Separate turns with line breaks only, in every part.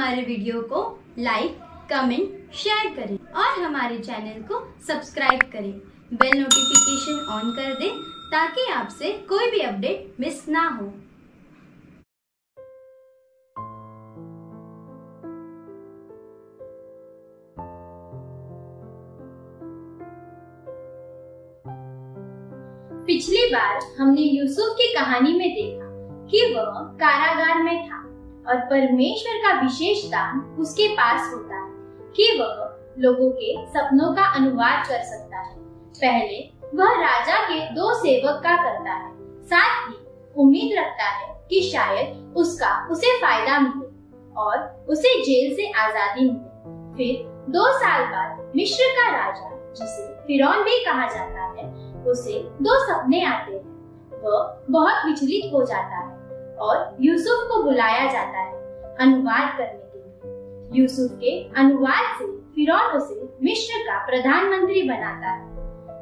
हमारे वीडियो को like, comment, share करें और हमारे चैनल को सब्सक्राइब करें। बेल नोटिफिकेशन ऑन कर दें ताकि आपसे कोई भी अपडेट मिस ना हो। पिछली बार हमने यूसुफ की कहानी में देखा कि वह कारागार में था और परमेश्वर का विशेष दान उसके पास होता है कि वह लोगों के सपनों का अनुवाद कर सकता है। पहले वह राजा के 2 सेवक का करता है, साथ ही उम्मीद रखता है कि शायद उसे फायदा मिले और उसे जेल से आजादी मिले। फिर 2 साल बाद मिस्र का राजा, जिसे फिरौन भी कहा जाता है, उसे 2 सपने आते हैं। वह बहुत विचलित हो जाता है और यूसुफ को बुलाया जाता है अनुवाद करने के लिए। यूसुफ के अनुवाद से फिरौन उसे मिस्र का प्रधानमंत्री बनाता है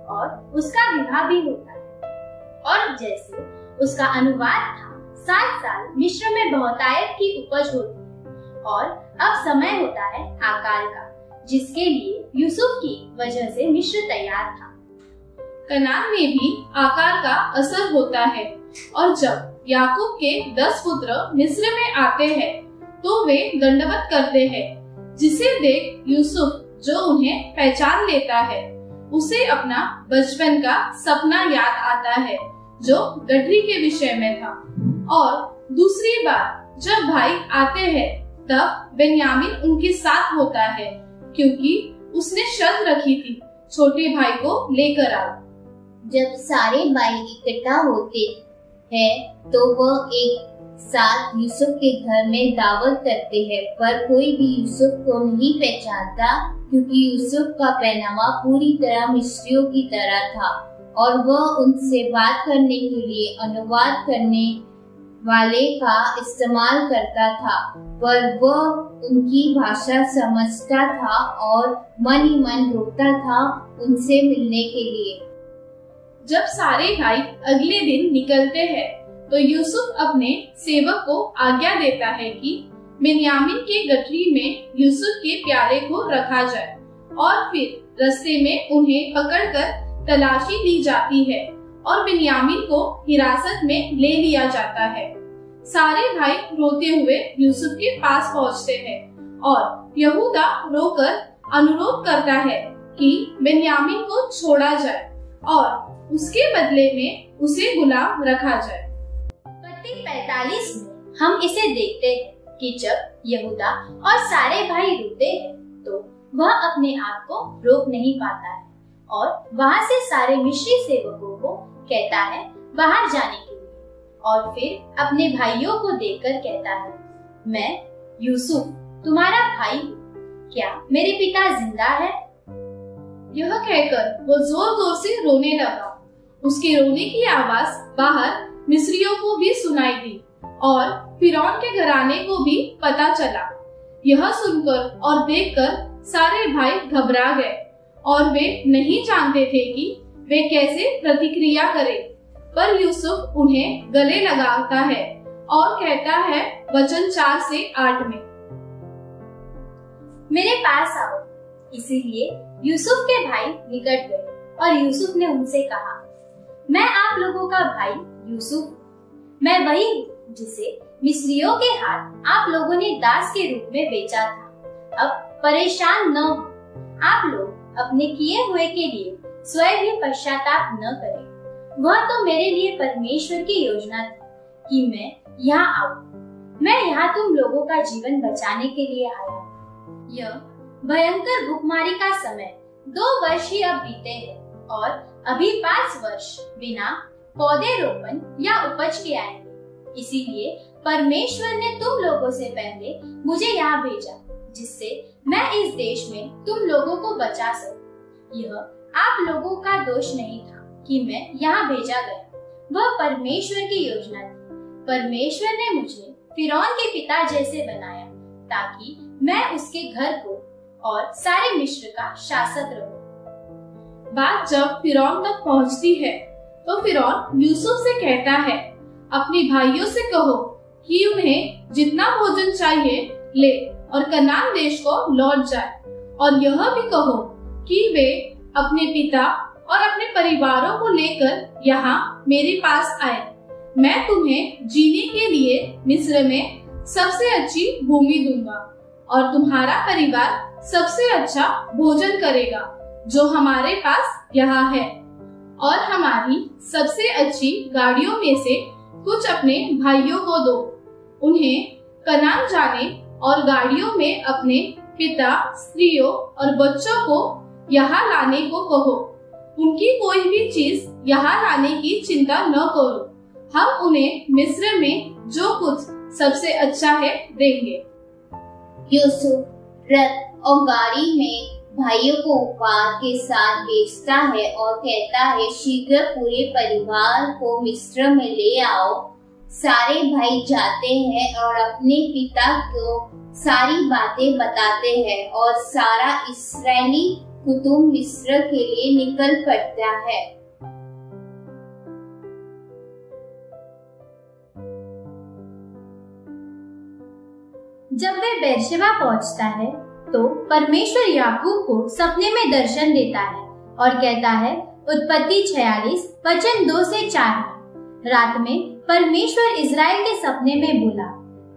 और उसका विवाह भी होता है। और जैसे उसका अनुवाद था, 7 साल मिस्र में बहुतायत की उपज होती है और अब समय होता है अकाल का, जिसके लिए यूसुफ की वजह से मिस्र तैयार था।
कनान में भी आकार का असर होता है और जब याकूब के 10 पुत्र मिस्र में आते हैं तो वे दंडवत करते हैं, जिसे देख यूसुफ, जो उन्हें पहचान लेता है, उसे अपना बचपन का सपना याद आता है जो गठरी के विषय में था। और दूसरी बार जब भाई आते हैं तब बेन्यामीन उनके साथ होता है, क्योंकि उसने शर्त रखी थी, छोटे भाई को लेकर आओ।
जब सारे भाई इकट्ठा होते हैं तो वह एक साथ यूसुफ के घर में दावत करते हैं, पर कोई भी यूसुफ को नहीं पहचानता, क्योंकि यूसुफ का पहनावा पूरी तरह मिस्रियों की तरह था और वह उनसे बात करने के लिए अनुवाद करने वाले का इस्तेमाल करता था, पर वह उनकी भाषा समझता था और मन ही मन रोकता था उनसे मिलने के लिए।
जब सारे भाई अगले दिन निकलते हैं तो यूसुफ अपने सेवक को आज्ञा देता है कि बेन्यामीन के गठरी में यूसुफ के प्यारे को रखा जाए और फिर रास्ते में उन्हें पकड़कर तलाशी ली जाती है और बेन्यामीन को हिरासत में ले लिया जाता है। सारे भाई रोते हुए यूसुफ के पास पहुंचते हैं और यहूदा रोकर अनुरोध करता है कि बेन्यामीन को छोड़ा जाए और उसके बदले में उसे गुलाम रखा जाए।
पत्ती 45 में हम इसे देखते हैं कि जब यहूदा और सारे भाई रोते हैं तो वह अपने आप को रोक नहीं पाता है और वहाँ से सारे मिस्री सेवकों को कहता है बाहर जाने के लिए, और फिर अपने भाइयों को देखकर कहता है, मैं यूसुफ तुम्हारा भाई हूँ, क्या मेरे पिता जिंदा है?
यह कहकर वो जोर जोर से रोने लगा। उसके रोने की आवाज बाहर मिस्रियों को भी सुनाई दी और फिरौन के घराने को भी पता चला। यह सुनकर और देखकर सारे भाई घबरा गए और वे नहीं जानते थे कि वे कैसे प्रतिक्रिया करें। पर यूसुफ उन्हें गले लगाता है और कहता है वचन 4 से 8 में,
मेरे पास आओ। इसीलिए यूसुफ के भाई निकट गए और यूसुफ ने उनसे कहा, मैं आप लोगों का भाई यूसुफ, मैं वही हूँ जिसे मिस्रियों के हाथ आप लोगों ने दास के रूप में बेचा था। अब परेशान न हो, आप लोग अपने किए हुए के लिए स्वयं भी पश्चाताप न करें। वह तो मेरे लिए परमेश्वर की योजना थी कि मैं यहाँ आऊँ। मैं यहाँ तुम लोगों का जीवन बचाने के लिए आया। यह भयंकर भूखमरी का समय 2 वर्ष ही अब बीते हैं और अभी 5 वर्ष बिना पौधे रोपण या उपज के आएंगे। इसीलिए परमेश्वर ने तुम लोगों से पहले मुझे यहाँ भेजा, जिससे मैं इस देश में तुम लोगों को बचा सकूं। यह आप लोगों का दोष नहीं था कि मैं यहाँ भेजा गया, वह परमेश्वर की योजना थी। परमेश्वर ने मुझे फिरौन के पिता जैसे बनाया ताकि मैं उसके घर को और सारे मिस्र का शासक रहूं।
बात जब फिरौन तक पहुंचती है तो फिरौन यूसुफ से कहता है, अपने भाइयों से कहो कि उन्हें जितना भोजन चाहिए ले और कनान देश को लौट जाए, और यह भी कहो कि वे अपने पिता और अपने परिवारों को लेकर यहाँ मेरे पास आए। मैं तुम्हें जीने के लिए मिस्र में सबसे अच्छी भूमि दूंगा और तुम्हारा परिवार सबसे अच्छा भोजन करेगा जो हमारे पास यहाँ है, और हमारी सबसे अच्छी गाड़ियों में से कुछ अपने भाइयों को दो। उन्हें कनान जाने और गाड़ियों में अपने पिता, स्त्रियों और बच्चों को यहाँ लाने को कहो। उनकी कोई भी चीज यहाँ लाने की चिंता न करो। हम उन्हें मिस्र में जो कुछ सबसे अच्छा है देंगे।
यूसुफ रथ और गाड़ी में भाइयों को उपहार के साथ भेजता है और कहता है, शीघ्र पूरे परिवार को मिस्र में ले आओ। सारे भाई जाते हैं और अपने पिता को सारी बातें बताते हैं और सारा इस्राएली कुटुंब मिस्र के लिए निकल पड़ता है।
जब वे बेरशेबा पहुंचता है तो परमेश्वर याकूब को सपने में दर्शन देता है और कहता है, उत्पत्ति 46 वचन 2 से 4 में, रात में परमेश्वर इज़राइल के सपने में बोला।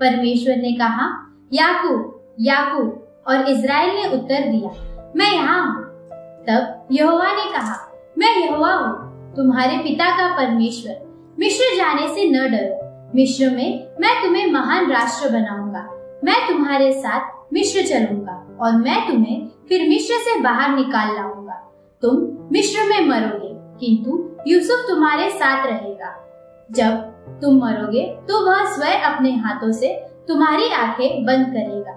परमेश्वर ने कहा, याकूब याकूब, और इज़राइल ने उत्तर दिया, मैं यहाँ हूँ। तब यहोवा ने कहा, मैं यहोवा हूँ, तुम्हारे पिता का परमेश्वर। मिस्र जाने से न डरो, मिस्र में मैं तुम्हें महान राष्ट्र बनाऊंगा। मैं तुम्हारे साथ मिस्र चलूंगा और मैं तुम्हें फिर मिस्र से बाहर निकाल लाऊंगा। तुम मिस्र में मरोगे, किंतु यूसुफ तुम्हारे साथ रहेगा। जब तुम मरोगे तो वह स्वयं अपने हाथों से तुम्हारी आंखें बंद करेगा।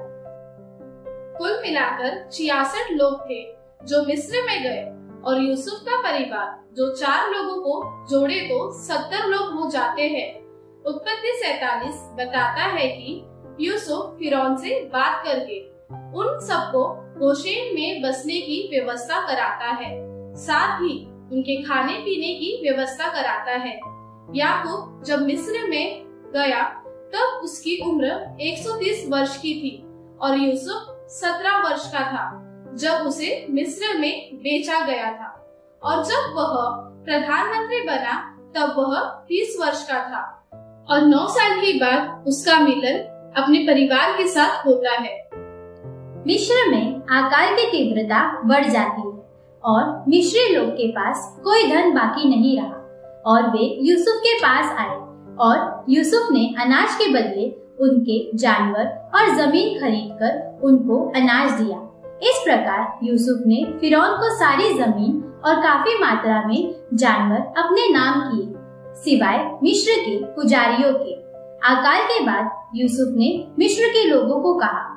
कुल मिलाकर 66 लोग थे जो मिस्र में गए, और यूसुफ का परिवार जो 4 लोगों को जोड़े तो 70 लोग हो जाते हैं। उत्पत्ति 47 बताता है कि यूसुफ फिरौन से बात करके उन सबको गोशेन में बसने की व्यवस्था कराता है, साथ ही उनके खाने पीने की व्यवस्था कराता है। याकूब जब मिस्र में गया तब उसकी उम्र 130 वर्ष की थी और यूसुफ 17 वर्ष का था जब उसे मिस्र में बेचा गया था, और जब वह प्रधानमंत्री बना तब वह 30 वर्ष का था, और 9 साल के बाद उसका मिलन अपने परिवार के साथ होता है।
मिस्र में अकाल की तीव्रता बढ़ जाती है और मिस्री लोग के पास कोई धन बाकी नहीं रहा, और वे यूसुफ के पास आए और यूसुफ ने अनाज के बदले उनके जानवर और जमीन खरीदकर उनको अनाज दिया। इस प्रकार यूसुफ ने फिरौन को सारी जमीन और काफी मात्रा में जानवर अपने नाम किए, सिवाय मिस्र के पुजारियों के। अकाल के बाद यूसुफ ने मिस्र के लोगों को कहा,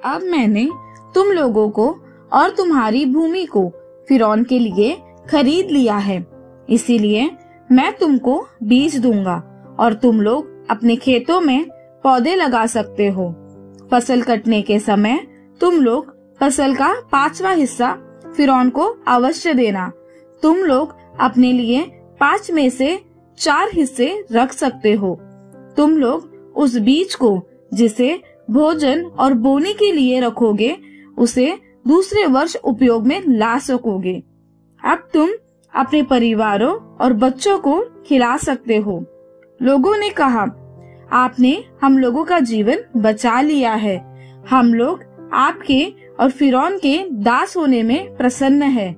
अब मैंने तुम लोगों को और तुम्हारी भूमि को फिरौन के लिए खरीद लिया है, इसीलिए मैं तुमको बीज दूंगा और तुम लोग अपने खेतों में पौधे लगा सकते हो। फसल कटने के समय तुम लोग फसल का 5वां हिस्सा फिरौन को अवश्य देना। तुम लोग अपने लिए 5 में से 4 हिस्से रख सकते हो। तुम लोग उस बीज को जिसे भोजन और बोने के लिए रखोगे उसे दूसरे वर्ष उपयोग में ला सकोगे। अब तुम अपने परिवारों और बच्चों को खिला सकते हो। लोगों ने कहा, आपने हम लोगों का जीवन बचा लिया है। हम लोग आपके और फिरौन के दास होने में प्रसन्न है।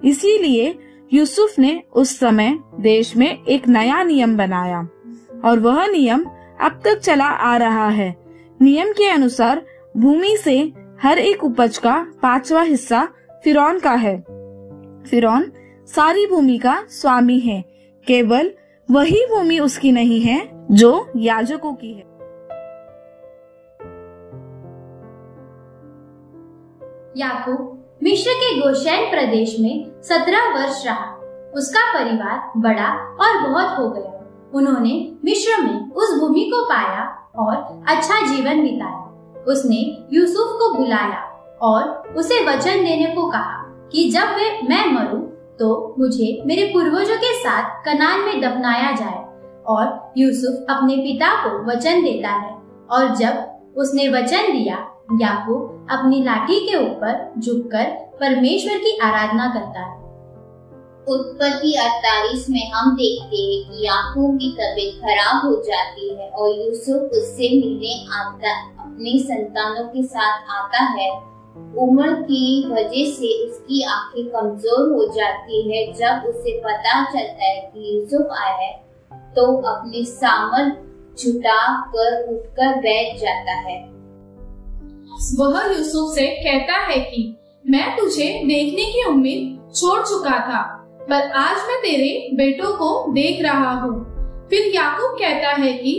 इसीलिए यूसुफ ने उस समय देश में एक नया नियम बनाया और वह नियम अब तक चला आ रहा है। नियम के अनुसार भूमि से हर एक उपज का 5वां हिस्सा फिरौन का है। फिरौन सारी भूमि का स्वामी है, केवल वही भूमि उसकी नहीं है जो याजकों की है।
याकूब मिस्र के गोशेन प्रदेश में 17 वर्ष रहा। उसका परिवार बड़ा और बहुत हो गया। उन्होंने मिस्र में उस भूमि को पाया और अच्छा जीवन बिताया। उसने यूसुफ को बुलाया और उसे वचन देने को कहा कि जब मैं मरूं तो मुझे मेरे पूर्वजों के साथ कनान में दफनाया जाए। और यूसुफ अपने पिता को वचन देता है और जब उसने वचन दिया। याकूब अपनी लाठी के ऊपर झुककर परमेश्वर की आराधना करता है।
उत्पत्ति 48 में हम देखते हैं कि याकूब की तबीयत खराब हो जाती है और यूसुफ उससे मिलने अपने संतानों के साथ आता है। उम्र की वजह से उसकी आंखें कमजोर हो जाती है। जब उसे पता चलता है कि यूसुफ आया है तो अपने सामर्थ जुटा कर उठकर बैठ जाता है।
वह यूसुफ से कहता है कि मैं तुझे देखने की उम्मीद छोड़ चुका था, पर आज मैं तेरे बेटों को देख रहा हूँ। फिर याकूब कहता है कि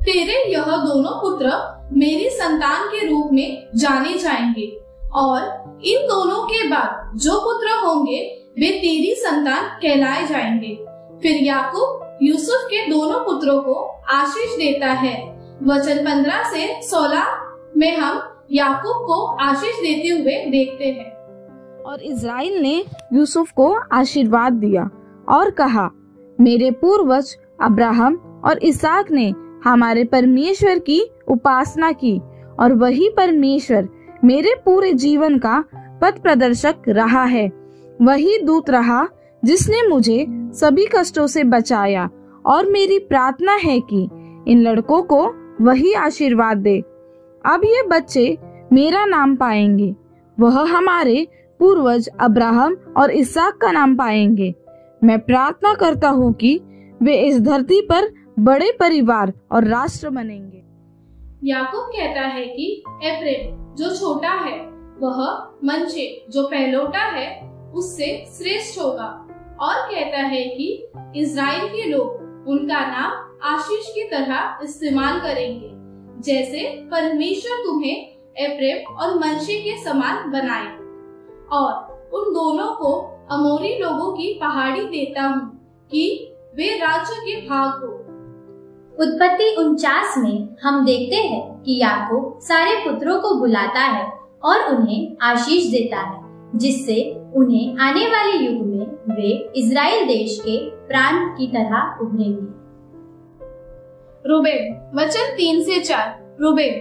तेरे यह दोनों पुत्र मेरी संतान के रूप में जाने जाएंगे और इन दोनों के बाद जो पुत्र होंगे वे तेरी संतान कहलाए जाएंगे। फिर याकूब यूसुफ के दोनों पुत्रों को आशीष देता है। वचन 15 से 16 में हम याकूब को आशीष देते हुए देखते हैं।
और इज़राइल ने यूसुफ को आशीर्वाद दिया और कहा, मेरे पूर्वज अब्राहम और इसहाक ने हमारे परमेश्वर की उपासना की और वही परमेश्वर मेरे पूरे जीवन का पथ प्रदर्शक रहा है। वही दूत रहा जिसने मुझे सभी कष्टों से बचाया और मेरी प्रार्थना है कि इन लड़कों को वही आशीर्वाद दे। अब ये बच्चे मेरा नाम पाएंगे, वह हमारे पूर्वज अब्राहम और इसहाक का नाम पाएंगे। मैं प्रार्थना करता हूँ कि वे इस धरती पर बड़े परिवार और राष्ट्र बनेंगे।
याकूब कहता है कि एफ्रेम जो छोटा है वह मनशे जो पहलौठा है उससे श्रेष्ठ होगा, और कहता है कि इज़राइल के लोग उनका नाम आशीष की तरह इस्तेमाल करेंगे, जैसे परमेश्वर तुम्हें एफ्रेम और मनशे के समान बनाए। और उन दोनों को अमोरी लोगों की पहाड़ी देता हूँ कि वे राज्य के भाग हो।
उत्पत्ति 49 में हम देखते हैं कि याकूब सारे पुत्रों को बुलाता है और उन्हें आशीष देता है, जिससे उन्हें आने वाले युग में वे इज़राइल देश के प्रांत की तरह उभरेंगे।
रूबेन वचन 3 से 4। रूबेन,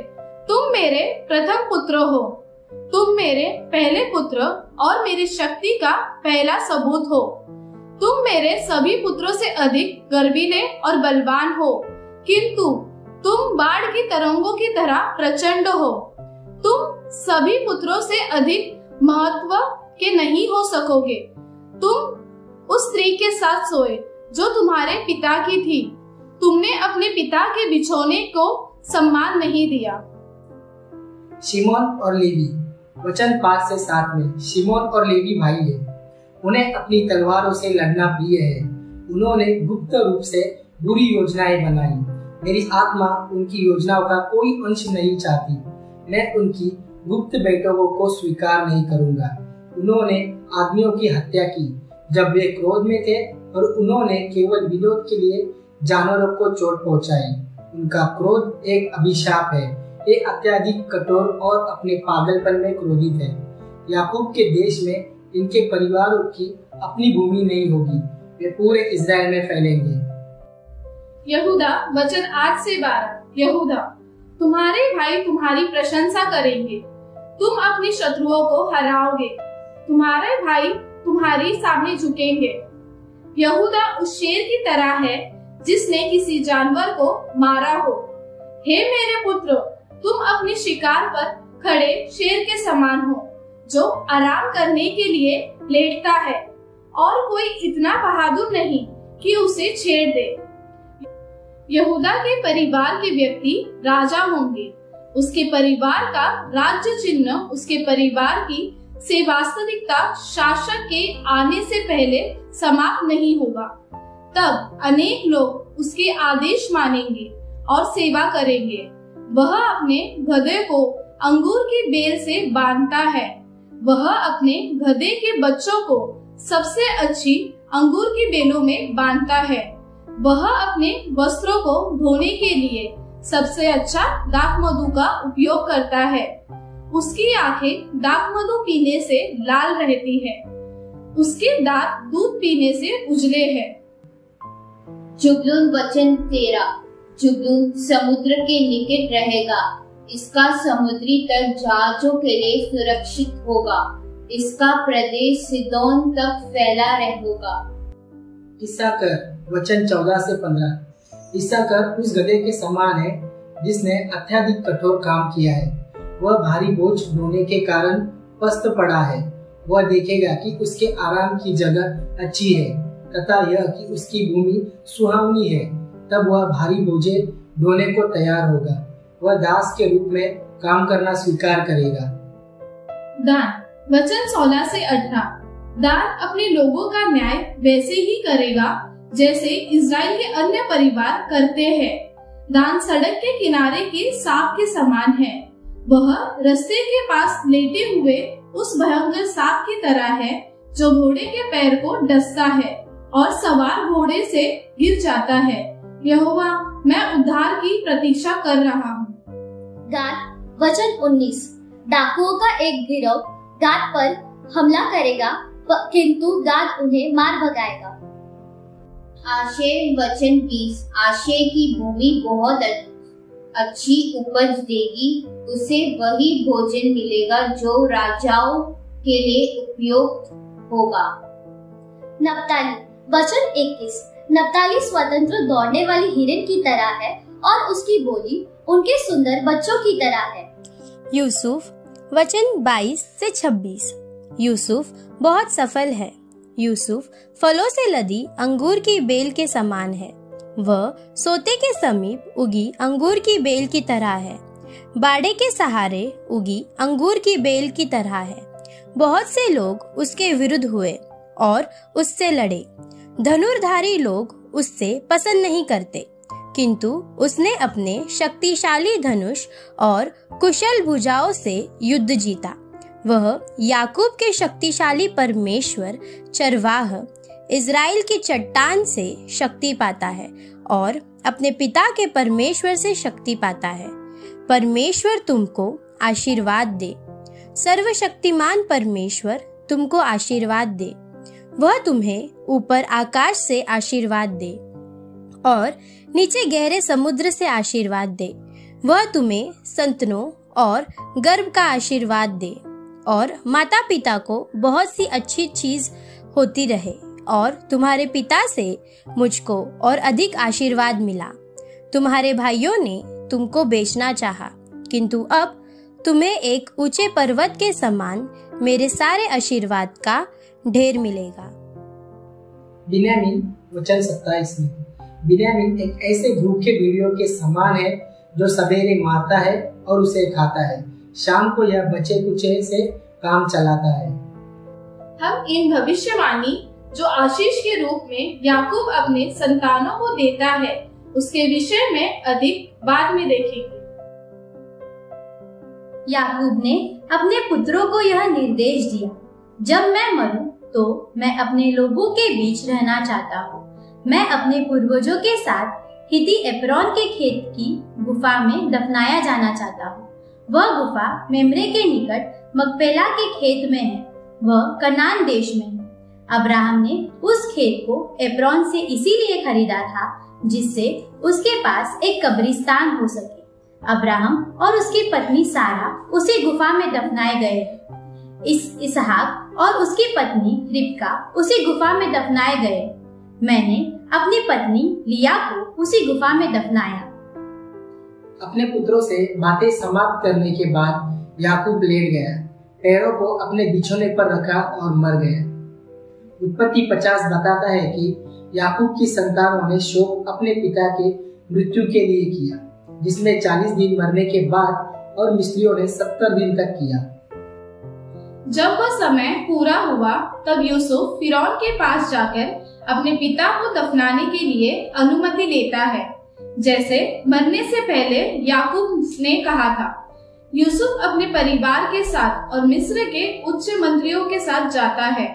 तुम मेरे प्रथम पुत्र हो, तुम मेरे पहले पुत्र और मेरी शक्ति का पहला सबूत हो। तुम मेरे सभी पुत्रों से अधिक गर्वीले और बलवान हो, किंतु तुम बाढ़ की तरंगों की तरह प्रचंड हो। तुम सभी पुत्रों से अधिक महत्व के नहीं हो सकोगे। तुम उस स्त्री के साथ सोए जो तुम्हारे पिता की थी। तुमने अपने पिता के बिछौने को सम्मान नहीं दिया।
शिमोन और लेवी वचन 5 से 7 में शिमोन और लेवी भाई है। उन्हें अपनी तलवारों से लड़ना प्रिय है। उन्होंने गुप्त रूप से बुरी योजनाएं बनाई। मेरी आत्मा उनकी योजनाओं का कोई अंश नहीं चाहती। मैं उनकी गुप्त बैठकों को स्वीकार नहीं करूंगा। उन्होंने आदमियों की हत्या की जब वे क्रोध में थे, और उन्होंने केवल विनोद के लिए जानवरों को चोट पहुंचाई। उनका क्रोध एक अभिशाप है। ये अत्यधिक कठोर और अपने पागलपन में क्रोधित है। याकूब के देश में इनके परिवारों की अपनी भूमि नहीं होगी। वे पूरे इज़राइल में फैलेंगे।
यहूदा वचन 8 से 12। यहूदा, तुम्हारे भाई तुम्हारी प्रशंसा करेंगे। तुम अपने शत्रुओं को हराओगे। तुम्हारे भाई तुम्हारे सामने झुकेंगे। यहूदा उस शेर की तरह है जिसने किसी जानवर को मारा हो। हे मेरे पुत्र, तुम अपने शिकार पर खड़े शेर के समान हो, जो आराम करने के लिए लेटता है, और कोई इतना बहादुर नहीं कि उसे छेड़ दे। यहूदा के परिवार के व्यक्ति राजा होंगे। उसके परिवार का राज्य चिन्ह उसके परिवार की से वास्तविकता शासक के आने से पहले समाप्त नहीं होगा। तब अनेक लोग उसके आदेश मानेंगे और सेवा करेंगे। वह अपने गधे को अंगूर की बेल से बांधता है। वह अपने गधे के बच्चों को सबसे अच्छी अंगूर की बेलों में बांधता है। वह अपने वस्त्रों को धोने के लिए सबसे अच्छा दाखमधु का उपयोग करता है। उसकी आंखें दाखमधु पीने से लाल रहती है। उसके दांत दूध पीने से उजले हैं।
जुबलून वचन 13। जुबलून समुद्र के निकट रहेगा। इसका समुद्री तट जहाजों के लिए सुरक्षित होगा। इसका प्रदेश सिदोन तक फैला रहेगा।
इस्साकर वचन 14 से 15। इस्साकर उस गधे के समान है जिसने अत्यधिक कठोर काम किया है। वह भारी बोझ ढोने के कारण पस्त पड़ा है। वह देखेगा कि उसके आराम की जगह अच्छी है तथा यह कि उसकी भूमि सुहावनी है। तब वह भारी बोझे ढोने को तैयार होगा। वह दास के रूप में काम करना स्वीकार करेगा।
दान वचन 16 से 18। दान अपने लोगों का न्याय वैसे ही करेगा जैसे इजराइल के अन्य परिवार करते हैं। दान सड़क के किनारे के सांप के समान है। वह रास्ते के पास लेटे हुए उस भयंकर सांप की तरह है जो घोड़े के पैर को डसता है और सवार घोड़े से गिर जाता है। यहोवा, मैं उद्धार की प्रतीक्षा कर रहा हूँ।
गाद वचन 19। डाकुओं का एक गिरोह गाद पर हमला करेगा किंतु गाद उन्हें मार भगाएगा।
आशेर वचन 20। आशेर की भूमि बहुत अच्छी उपज देगी। उसे वही भोजन मिलेगा जो राजाओं के लिए उपयुक्त होगा।
नप्ताली वचन 21। नप्ताली स्वतंत्र दौड़ने वाली हिरन की तरह है और उसकी बोली उनके सुंदर बच्चों की तरह है।
यूसुफ वचन 22 से 26। यूसुफ बहुत सफल है। यूसुफ फलों से लदी अंगूर की बेल के समान है। वह सोते के समीप उगी अंगूर की बेल की तरह है। बाड़े के सहारे उगी अंगूर की बेल की तरह है। बहुत से लोग उसके विरुद्ध हुए और उससे लड़े। धनुर्धारी लोग उससे पसंद नहीं करते, किंतु उसने अपने शक्तिशाली धनुष और कुशल भुजाओं से युद्ध जीता। वह याकूब के शक्तिशाली परमेश्वर चरवाह इज़राइल की चट्टान से शक्ति पाता है और अपने पिता के परमेश्वर से शक्ति पाता है। परमेश्वर तुमको आशीर्वाद दे। सर्वशक्तिमान परमेश्वर तुमको आशीर्वाद दे। वह तुम्हें ऊपर आकाश से आशीर्वाद दे और नीचे गहरे समुद्र से आशीर्वाद दे। वह तुम्हें संतानों और गर्भ का आशीर्वाद दे और माता पिता को बहुत सी अच्छी चीज होती रहे और तुम्हारे पिता से मुझको और अधिक आशीर्वाद मिला। तुम्हारे भाइयों ने तुमको बेचना चाहा, किंतु अब तुम्हें एक ऊंचे पर्वत के समान मेरे सारे आशीर्वाद का ढेर मिलेगा।
बिन्यामीन वचन 27 में। बिन्यामीन एक ऐसे भूखे भेड़ियों के समान है जो सवेरे मारता है और उसे खाता है। शाम को यह बचे कुचे से काम चलाता है।
हम इन भविष्यवाणी जो आशीष के रूप में याकूब अपने संतानों को देता है उसके विषय में अधिक बाद में देखेंगे।
याकूब ने अपने पुत्रों को यह निर्देश दिया, जब मैं मरूं तो मैं अपने लोगों के बीच रहना चाहता हूँ। मैं अपने पूर्वजों के साथ हिती एप्रोन के खेत की गुफा में दफनाया जाना चाहता हूँ। वह गुफा मेम्रे के निकट मकपेला के खेत में है। वह कनान देश में है। अब्राहम ने उस खेत को एप्रोन से इसीलिए खरीदा था जिससे उसके पास एक कब्रिस्तान हो सके। अब्राहम और उसकी पत्नी सारा उसी गुफा में दफनाए गए। इसहाक और उसकी पत्नी रिबका उसी गुफा में दफनाए गए। मैंने अपनी पत्नी लिया को उसी गुफा में दफनाया।
अपने पुत्रों से बातें समाप्त करने के बाद याकूब लेट गया, पैरों को अपने बिछौने पर रखा और मर गया। उत्पत्ति 50 बताता है कि याकूब की संतानों ने शोक अपने पिता के मृत्यु के लिए किया, जिसमें 40 दिन मरने के बाद और मिस्रियों ने 70 दिन तक किया।
जब वह समय पूरा हुआ तब यूसुफ फिरौन के पास जाकर अपने पिता को दफनाने के लिए अनुमति लेता है, जैसे मरने से पहले याकूब ने कहा था। यूसुफ अपने परिवार के साथ और मिस्र के उच्च मंत्रियों के साथ जाता है,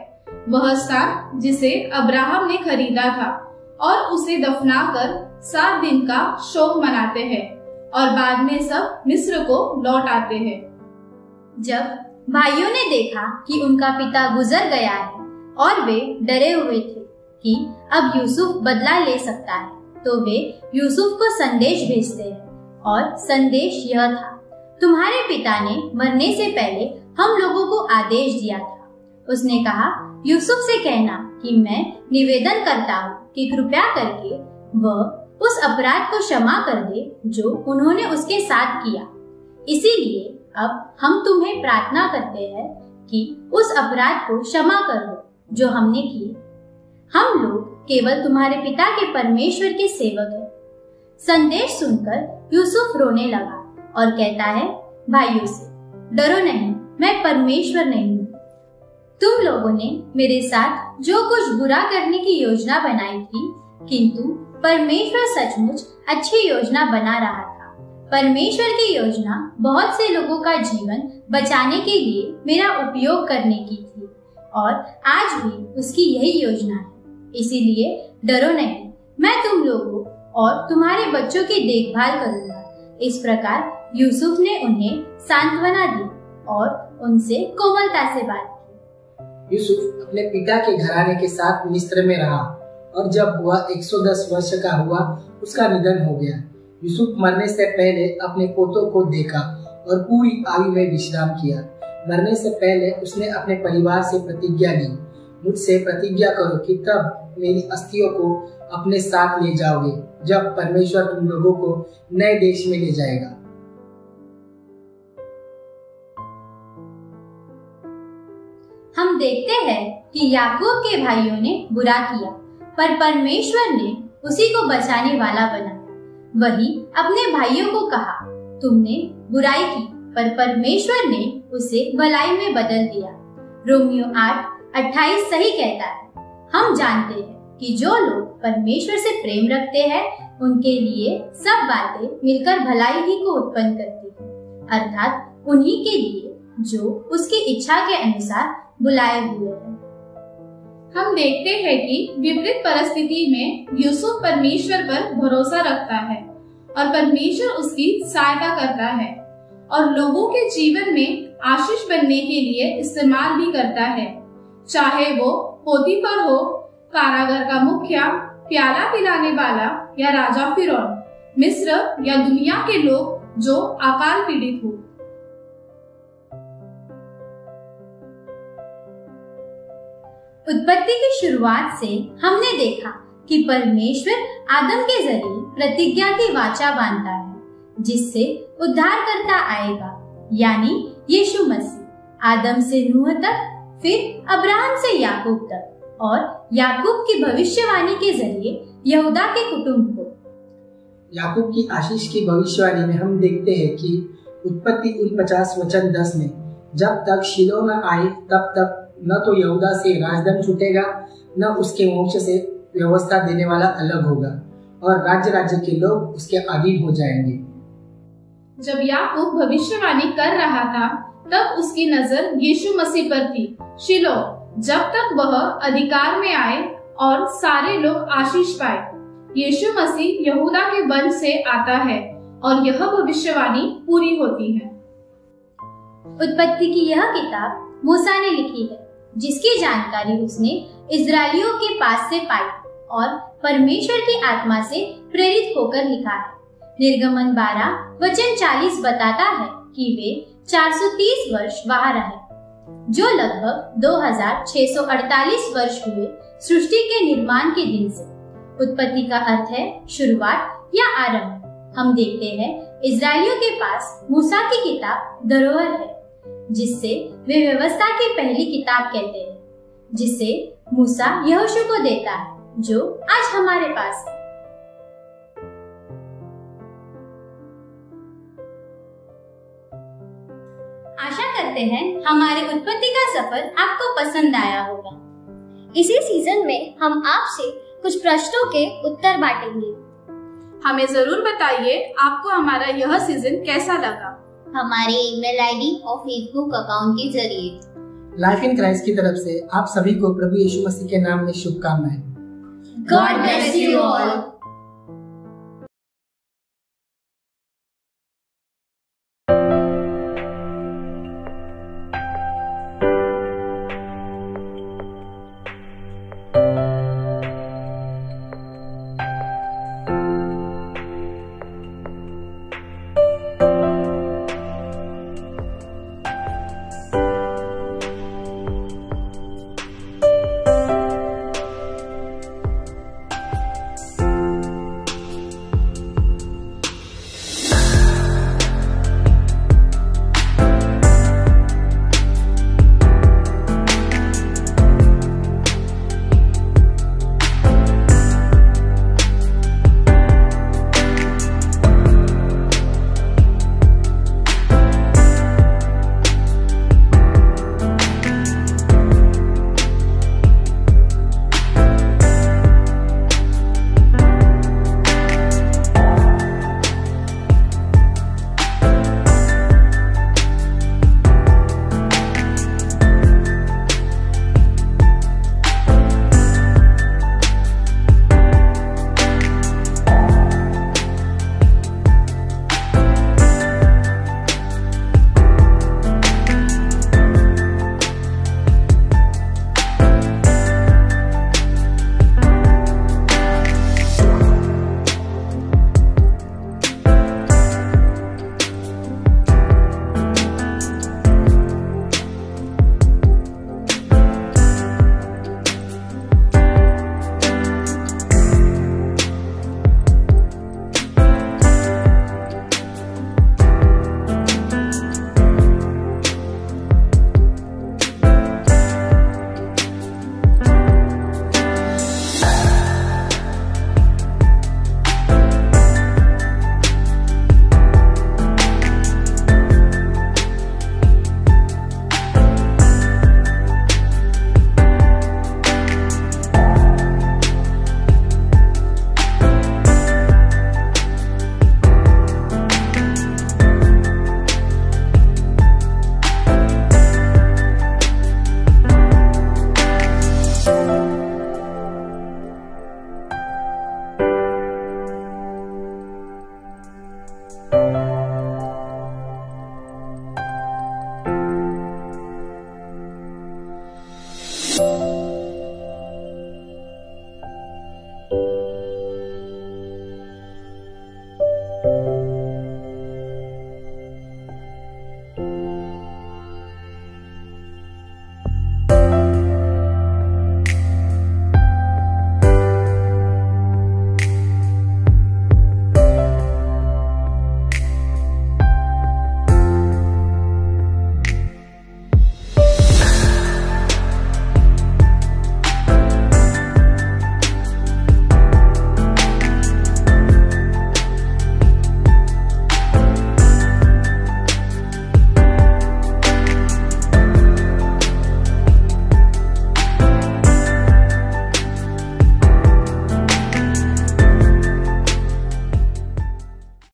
वह स्थान जिसे अब्राहम ने खरीदा था, और उसे दफनाकर 7 दिन का शोक मनाते हैं और बाद में सब मिस्र को लौट आते हैं।
जब भाइयों ने देखा कि उनका पिता गुजर गया है और वे डरे हुए थे कि अब यूसुफ बदला ले सकता है, तो वे यूसुफ को संदेश भेजते हैं और संदेश यह था, तुम्हारे पिता ने मरने से पहले हम लोगों को आदेश दिया था। उसने कहा, यूसुफ से कहना कि मैं निवेदन करता हूँ कि कृपया करके वह उस अपराध को क्षमा कर दे जो उन्होंने उसके साथ किया। इसीलिए अब हम तुम्हें प्रार्थना करते हैं कि उस अपराध को क्षमा कर दो जो हमने किए। हम लोग केवल तुम्हारे पिता के परमेश्वर के सेवक हैं। संदेश सुनकर यूसुफ रोने लगा और कहता है, भाइयों से डरो नहीं, मैं परमेश्वर नहीं हूँ। तुम लोगों ने मेरे साथ जो कुछ बुरा करने की योजना बनाई थी, किंतु परमेश्वर सचमुच अच्छी योजना बना रहा था। परमेश्वर की योजना बहुत से लोगों का जीवन बचाने के लिए मेरा उपयोग करने की थी और आज भी उसकी यही योजना है। इसीलिए डरो नहीं, मैं तुम लोगों और तुम्हारे बच्चों की देखभाल करूंगा। इस प्रकार यूसुफ ने उन्हें सांत्वना दी और उनसे कोमलता से बात की।
यूसुफ अपने पिता के घराने के साथ मिस्र में रहा और जब वह 110 वर्ष का हुआ उसका निधन हो गया। यूसुफ मरने से पहले अपने पोतों को देखा और पूरी आयु में विश्राम किया। मरने से पहले उसने अपने परिवार से प्रतिज्ञा ली, मुझसे प्रतिज्ञा करो कि तब मेरी अस्थियों को अपने साथ ले जाओगे जब परमेश्वर तुम लोगों को नए देश में ले जाएगा।
हम देखते हैं कि याकूब के भाइयों ने बुरा किया, पर परमेश्वर ने उसी को बचाने वाला बनाया। वही अपने भाइयों को कहा, तुमने बुराई की, पर परमेश्वर ने उसे भलाई में बदल दिया। रोमियो 8:28 सही कहता है। हम जानते हैं कि जो लोग परमेश्वर से प्रेम रखते हैं उनके लिए सब बातें मिलकर भलाई ही को उत्पन्न करती हैं, अर्थात उन्हीं के लिए जो उसकी इच्छा के अनुसार बुलाए हुए हैं।
हम देखते हैं कि विपरीत परिस्थिति में यूसुफ परमेश्वर पर भरोसा रखता है और परमेश्वर उसकी सहायता करता है और लोगों के जीवन में आशीष बनने के लिए इस्तेमाल भी करता है। चाहे वो पोतीफर हो, कारागार का मुखिया, प्याला पिलाने वाला या राजा फिरौन, मिस्र या दुनिया के लोग जो अकाल पीड़ित हो।
उत्पत्ति की शुरुआत से हमने देखा कि परमेश्वर आदम के जरिए प्रतिज्ञा की वाचा बांधता है जिससे उद्धारकर्ता आएगा, यानी यीशु मसीह। आदम से नूह तक, फिर अब्राहम से याकूब तक और याकूब की भविष्यवाणी के जरिए यहूदा के कुटुंब को।
याकूब की आशीष की भविष्यवाणी में हम देखते हैं कि उत्पत्ति 49:10 में जब तक शिलो न आए तब तक न तो यहूदा से राजदंड छूटेगा, न उसके वंश से व्यवस्था देने वाला अलग होगा और राज्य राज्य के लोग उसके अधीन हो जाएंगे।
जब याकूब भविष्यवाणी कर रहा था तब उसकी नजर यीशु मसीह पर थी। शिलो, जब तक वह अधिकार में आए और सारे लोग आशीष पाए। यीशु मसीह यहूदा के वंश से आता है और यह भविष्यवाणी पूरी होती है।
उत्पत्ति की यह किताब मूसा ने लिखी है, जिसकी जानकारी उसने इजरायलियों के पास से पाई और परमेश्वर की आत्मा से प्रेरित होकर लिखा है। निर्गमन 12:40 बताता है कि वे 430 वर्ष वहां रहे, जो लगभग 2648 वर्ष हुए सृष्टि के निर्माण के दिन से। उत्पत्ति का अर्थ है शुरुआत या आरंभ। हम देखते हैं इजरायलियों के पास मूसा की किताब धरोहर है, जिससे वे व्यवस्था की पहली किताब कहते हैं, जिसे मूसा यहोशू को देता है, जो आज हमारे पास है। आशा करते हैं हमारे उत्पत्ति का सफर आपको पसंद आया होगा।
इसी सीजन में हम आपसे कुछ प्रश्नों के उत्तर बांटेंगे।
हमें जरूर बताइए आपको हमारा यह सीजन कैसा लगा।
हमारे ईमेल आईडी और फेसबुक अकाउंट के जरिए।
लाइफ इन क्राइस्ट की तरफ से आप सभी को प्रभु यीशु मसीह के नाम में शुभकामनाएं।
God bless you all.